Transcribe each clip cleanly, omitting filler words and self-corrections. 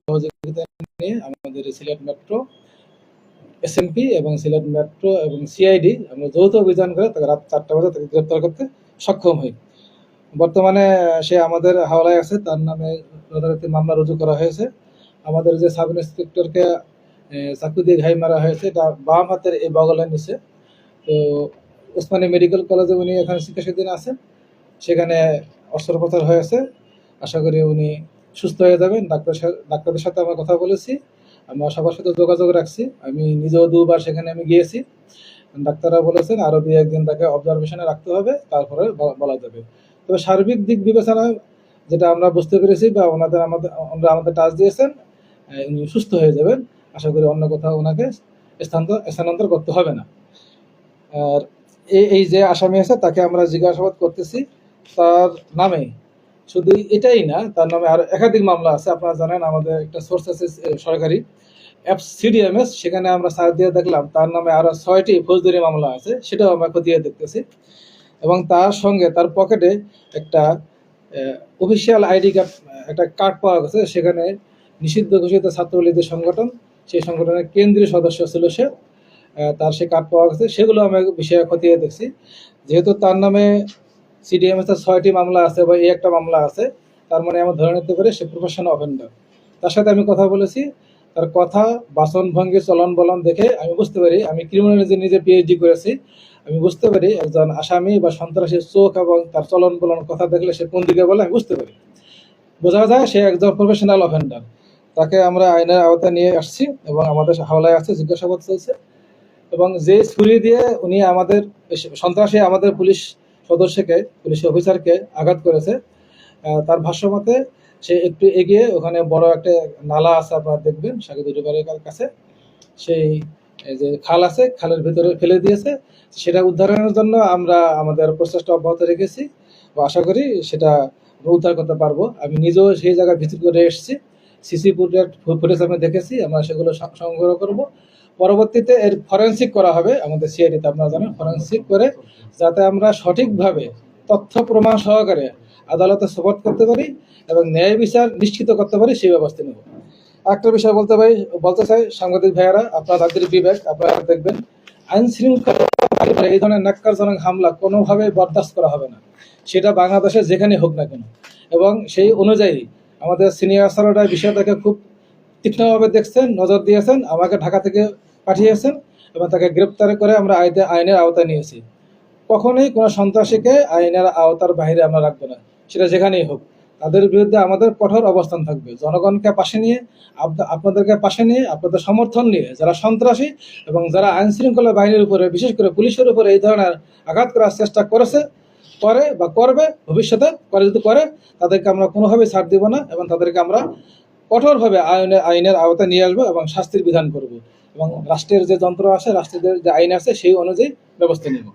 সহযোগিতা নিয়ে আমাদের সিলেট মেট্রো, এসএমপি এবং সিলেট মেট্রো এবং সিআইডি আমরা যৌথ অভিযান করে তাকে রাত 4টা বাজে তাকে গ্রেপ্তার করতে সক্ষম হই। বর্তমানে সে আমাদের হাওলায় আছে, তার নামে যথারীতি মামলা রুজু করা হয়েছে। আমাদের যে সাব ইন্সপেক্টরকে চাকু দিয়ে ঘাই মারা হয়েছে, এটা বাম হাতের এই বগলের নিচে। তো ওসমানী মেডিকেল কলেজে উনি এখানে চিকিৎসাধীন আছেন, সেখানে অস্ত্রোপচার হয়েছে। আশা করি উনি সুস্থ হয়ে যাবেন। ডাক্তারদের সাথে আমরা কথা বলেছি, আমরা সবার সাথে যোগাযোগ রাখছি। আমি নিজেও 2বার সেখানে আমি গিয়েছি। ডাক্তাররা বলেছেন আরও 2-1 দিন তাকে অবজারভেশনে রাখতে হবে, তারপরে বলা যাবে। তবে সার্বিক দিক বিবেচনায় যেটা আমরা বুঝতে পেরেছি বা আমরা আমাদের টাচ দিয়েছেন, উনি সুস্থ হয়ে যাবেন। আশা করি অন্য কোথাও ওনাকে স্থানান্তর করতে হবে না। আর এই যে আসামি আছে তাকে আমরা জিজ্ঞাসাবাদ করতেছি। তার নামে শুধু এটাই না, তার নামে আরো একাধিক মামলা আছে। আপনারা জানেন আমাদের একটা সোর্স আছে সরকারি সিডিএমএস, সেখানে আমরা সার্চ দিয়ে দেখলাম তার নামে আরো 6টি ফৌজদারি মামলা আছে, সেটাও আমরা খতিয়ে দেখতেছি। এবং তার সঙ্গে তার পকেটে একটা অফিসিয়াল আইডি কার্ড, একটা কার্ড পাওয়া গেছে, সেখানে নিষিদ্ধ ঘোষিত ছাত্রলীগের সংগঠন, সেই সংগঠনের কেন্দ্রীয় সদস্য ছিল সে। তার সে কার্ড পাওয়া গেছে, সেগুলো আমরা বিষয়ে খতিয়ে দেখছি। যেহেতু তার নামে সিডিএমএস এর 6টি মামলা আছে বা এই একটা মামলা আছে, তার মানে আমরা ধরে নিতে পারি সে প্রফেশনাল অফেন্ডার। তার সাথে আমি কথা বলেছি, তার কথা, বাচন ভঙ্গি, চলন বলন দেখে আমি বুঝতে পারি, আমি ক্রিমিনোলজি নিজে পিএইচডি করেছি, আমি বুঝতে পারি একজন আসামি বা সন্ত্রাসীর চোখ এবং তার চলন বলন কথা দেখলে সে কোন দিকে বলে আমি বুঝতে পারি, বোঝা যায় সে একজন প্রফেশনাল অফেন্ডার। তাকে আমরা আইনের আওতায় নিয়ে আসছি এবং আমাদের হাওলায় আছে, জিজ্ঞাসাবাদ চলছে। এবং যে ছুরি দিয়ে উনি আমাদের সন্ত্রাসী আমাদের পুলিশ সদস্যকে, পুলিশ অফিসারকে আঘাত করেছে, তার ভাষ্যমতে সে একটু এগিয়ে ওখানে বড় একটা নালা আছে, আপনারা দেখবেন সাকিব দুজবারের কাছে, সেই যে খাল আছে, খালের ভিতরে ফেলে দিয়েছে। সেটা উদ্ধারের জন্য আমরা আমাদের প্রচেষ্টা অব্যাহত রেখেছি ও আশা করি সেটা উদ্ধার করতে পারবো। আমি নিজেও সেই জায়গায় ভিজিট করে এসেছি, সিসি ফুটেজ আমি দেখেছি, আমরা সেগুলো সংগ্রহ করব। পরবর্তীতে এর ফরেন্সিক করা হবে আমাদের সিআইডিতে, আপনারা জানেন, ফরেন্সিক করে যাতে আমরা সঠিকভাবে তথ্য প্রমাণ সহকারে আদালতে সোপর্দ করতে পারি এবং ন্যায় বিচার নিশ্চিত করতে পারি, সেই ব্যবস্থা নেব। একটা বিষয় বলতে চাই, সাংবাদিক ভাইয়েরা, আপনারা তাদের বিবেক, আপনারা দেখবেন আইন শৃঙ্খলা এই ধরনের ন্যাক্কারজনক হামলা কোনোভাবেই বরদাস্ত করা হবে না, সেটা বাংলাদেশে যেখানে হোক না কেন। এবং সেই অনুযায়ী আমাদের সিনিয়র স্যাররা বিষয়টাকে খুব তীক্ষ্ণভাবে দেখছেন, নজর দিয়েছেন, আমাকে ঢাকা থেকে পাঠিয়েছেন এবং তাকে গ্রেপ্তার করে আমরা আইনের আওতায় নিয়েছি। কখনোই কোনো সন্ত্রাসীকে আইনের আওতার বাইরে আমরা রাখবো না, সেটা যেখানেই হোক। তাদের বিরুদ্ধে আমাদের কঠোর অবস্থান থাকবে, জনগণকে পাশে নিয়ে, আপনাদেরকে পাশে নিয়ে, আপনাদের সমর্থন নিয়ে যারা সন্ত্রাসী এবং যারা আইন শৃঙ্খলা বাহিনীর উপরে, বিশেষ করে পুলিশের উপরে এই ধরনের আঘাত করার চেষ্টা করে বা করবে, ভবিষ্যতে যদি করে, তাদেরকে আমরা কোনোভাবেই ছাড় দিব না এবং তাদেরকে আমরা কঠোরভাবে আইনের আওতায় নিয়ে আসবো এবং শাস্তির বিধান করব এবং রাষ্ট্রের যে যন্ত্র আছে, রাষ্ট্রের যে আইন আছে, সেই অনুযায়ী ব্যবস্থা নেব।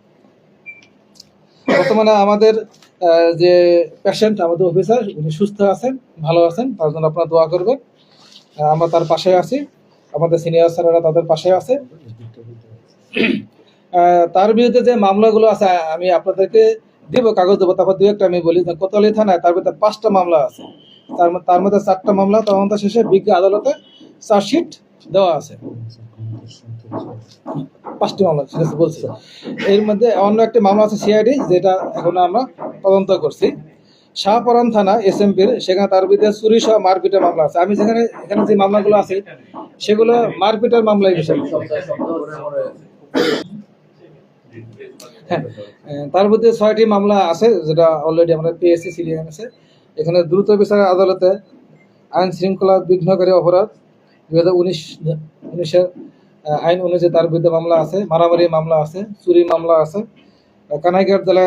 বর্তমানে আমাদের যে পেশেন্ট, আমাদের অফিসার, উনি সুস্থ আছেন, ভালো আছেন, তার জন্য আপনারা দোয়া করবেন। আমরা তার পাশে আছি, আমাদের সিনিয়র স্যারেরা তাদের পাশে আছে। তার বিরুদ্ধে যে মামলাগুলো আছে আমি আপনাদেরকে দিব, কাগজ দেবো, তারপর 2-1টা আমি বলি। কোতোয়ালি থানায় তার ভিতরে 5টা মামলা আছে, তার মধ্যে 4টা মামলা তদন্ত শেষে বিজ্ঞ আদালতে চার্জশিট দেওয়া আছে। 5টি মামলা বলছি। এর মধ্যে অন্য একটি মামলা আছে সিআইডি, যেটা এখন আমরা তদন্ত করছি। শাহপরান থানা এসএমপির, সেখানে তার বিরুদ্ধে চুরি সহ মারপিটের মামলা আছে। আমি এখানে যে মামলাগুলো আছে সেগুলো মারপিটের মামলা হিসেবে। হ্যাঁ, তার মধ্যে 6টি মামলা আছে, যেটা অলরেডি আমরা পেয়েছি সিডিএমএসে। এখানে দ্রুত বিচার আদালতে আইন শৃঙ্খলা বিঘ্নকারী অপরাধ 2019 আইন অনুযায়ী তার বিরুদ্ধে মামলা আছে, মারামারি মামলা আছে, চুরি মামলা আছে, কানাইঘাট জেলা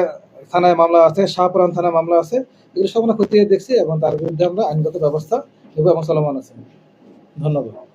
থানায় মামলা আছে, শাহপুরান থানায় মামলা আছে। এগুলো সব আমরা খতিয়ে দেখছি এবং তার বিরুদ্ধে আমরা আইনগত ব্যবস্থা নেব এবং চলমান আছে। ধন্যবাদ।